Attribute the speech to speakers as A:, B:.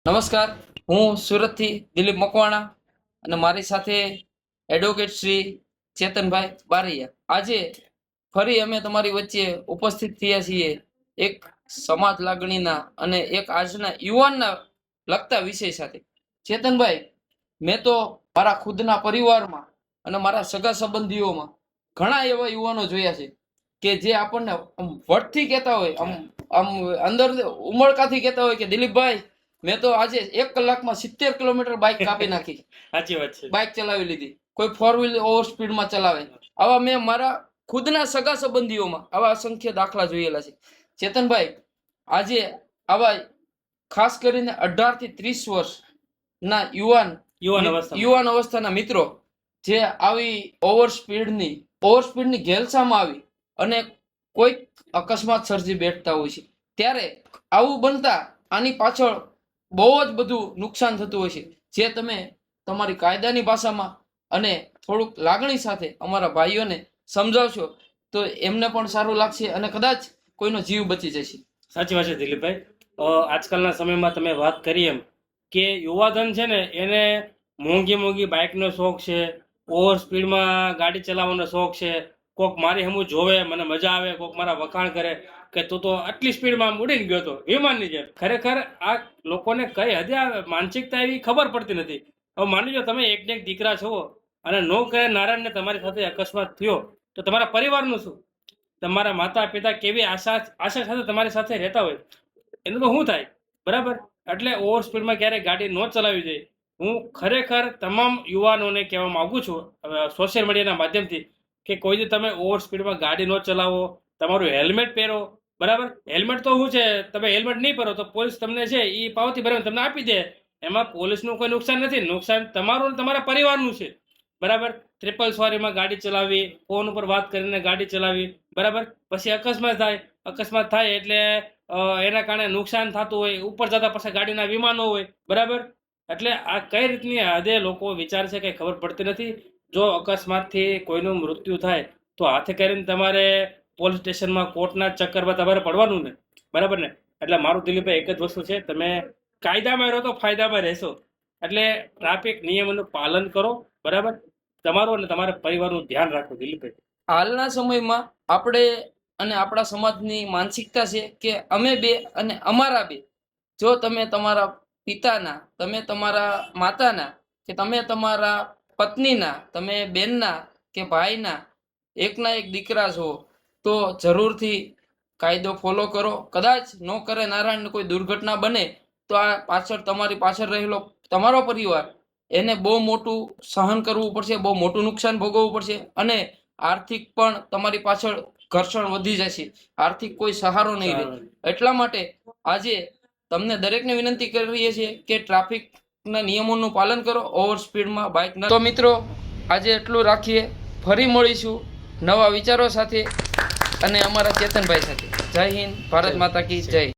A: નમસ્કાર, હું સુરતથી દિલીપ મકવાણા અને મારી સાથે એડવોકેટ શ્રી ચેતનભાઈ બારૈયા. આજે ફરી અમે તમારી વચ્ચે ઉપસ્થિત થયા છીએ એક સમાજ લાગણીના અને એક આજના યુવાનના લગતા વિષય સાથે. ચેતનભાઈ, મેં તો મારા ખુદના પરિવારમાં અને મારા સગા સંબંધીઓમાં ઘણા એવા યુવાનો જોયા છે કે જે આપણને વટથી કહેતા હોય, આમ અંદર ઉમળકાથી કહેતા હોય કે દિલીપભાઈ, મેં તો આજે 1 કલાકમાં 70 કિલોમીટર બાઇક કાપી નાખી.
B: સાચી વાત છે.
A: બાઇક ચલાવી લીધી. કોઈ 4 વ્હીલ ઓવર સ્પીડમાં ચલાવે. આવા મેં મારા ખુદના સગા સંબંધીઓમાં આવા અસંખ્ય દાખલા જોયેલા છે. ચેતનભાઈ, આજે આવા ખાસ કરીને 18 થી 30 વર્ષના યુવાન અવસ્થાના મિત્રો જે આવી ઓવર સ્પીડની ઘેલસામાં આવી અને કોઈક અકસ્માત સર્જી બેઠતા હોય છે, ત્યારે આવું બનતા આની પાછળ બહુ જ બધું નુકસાન થતું હોય છે, જે તમે તમારી કાયદાની ભાષામાં અને થોડુંક લાગણી સાથે અમારા ભાઈઓને સમજાવશો તો એમને પણ સારું લાગશે અને કદાચ કોઈનો જીવ બચી જશે.
B: સાચી વાત છે દિલીપભાઈ. આજકાલના સમયમાં તમે વાત કરી એમ કે યુવાધન છે ને, એને મોંઘી બાઇકનો શોખ છે, ઓવર સ્પીડમાં ગાડી ચલાવવાનો શોખ છે. કોક મારી હમું જોવે, મને મજા આવે, કોક મારા વખાણ કરે કે તું તો આટલી સ્પીડમાં ઉડીને ગયો હતો વિમાનની જેમ. ખરેખર આ લોકોને કઈ હદે માનસિકતા એવી ખબર પડતી નથી. હવે માની લો તમે એકને એક દીકરા છો અને નો કરે નારાયણને તમારી સાથે અકસ્માત થયો તો તમારા પરિવારનું શું? તમારા માતા પિતા કેવી આશા સાથે તમારી સાથે રહેતા હોય, એનું તો શું થાય? બરાબર. એટલે ઓવર સ્પીડમાં ક્યારેય ગાડી ન ચલાવવી જોઈએ. હું ખરેખર તમામ યુવાનોને કહેવા માગું છું સોશિયલ મીડિયાના માધ્યમથી કે કોઈ દી તમે ઓવર સ્પીડમાં ગાડી ન ચલાવો, તમારું હેલ્મેટ પહેરો. બરાબર. હેલ્મેટ તો શું છે, તમે હેલ્મેટ નહીં પહેરો તો પોલીસ તમને છે એ પાવતી ભરીને તમને આપી દે. એમાં પોલીસનું કોઈ નુકસાન નથી, નુકસાન તમારું અને તમારા પરિવારનું છે. બરાબર. ટ્રિપલ સવારીમાં ગાડી ચલાવવી, ફોન ઉપર વાત કરીને ગાડી ચલાવવી, બરાબર. પછી અકસ્માત થાય એટલે એના કારણે નુકસાન થતું હોય, ઉપર જતા પછી ગાડીના વીમા ન હોય. બરાબર. એટલે આ કઈ રીતની હદે લોકો વિચાર છે કંઈ ખબર પડતી નથી. જો અકસ્માતથી કોઈનું મૃત્યુ થાય તો હાથે કરીને તમારે પોલીસ સ્ટેશનમાં કોર્ટના ચક્કરમાં તમારે પડવાનું ને. બરાબર ને. એટલે મારું દિલીપભાઈ એક જ વસ્તુ છે, તમે કાયદામાં રહો તો ફાયદામાં રહેશો. એટલે ટ્રાફિક નિયમોનું પાલન કરો. બરાબર. તમારું અને તમારા પરિવારનું ધ્યાન રાખો દિલીપભાઈ.
A: હાલના સમયમાં આપણે અને આપણા સમાજની માનસિકતા છે કે અમે બે અને અમારા બે. જો તમે તમારા પિતાના, તમે તમારા માતાના, કે તમે તમારા પત્નીના, તમે બેનના કે ભાઈના એકના એક દીકરા છો તો જરૂરથી કાયદો ફોલો કરો. કદાચ ન કરે નારાયણ કોઈ દુર્ઘટના બને તો આ પાછળ તમારી પાછળ રહેલો તમારો પરિવાર એને બહુ મોટું સહન કરવું પડશે, બહુ મોટું નુકસાન ભોગવવું પડશે અને આર્થિક પણ તમારી પાછળ ઘર્ષણ વધી જશે. આર્થિક કોઈ સહારો નહીં રહે. એટલા માટે આજે તમને દરેકને વિનંતી કરીએ છીએ કે ટ્રાફિકના નિયમોનું પાલન કરો, ઓવર સ્પીડમાં બાઇક ન. તો મિત્રો, આજે એટલું રાખીએ. ફરી મળીશું નવા વિચારો સાથે અને અમારા ચેતનભાઈ સાથે. જય હિન્દ, ભારત માતા કી જય.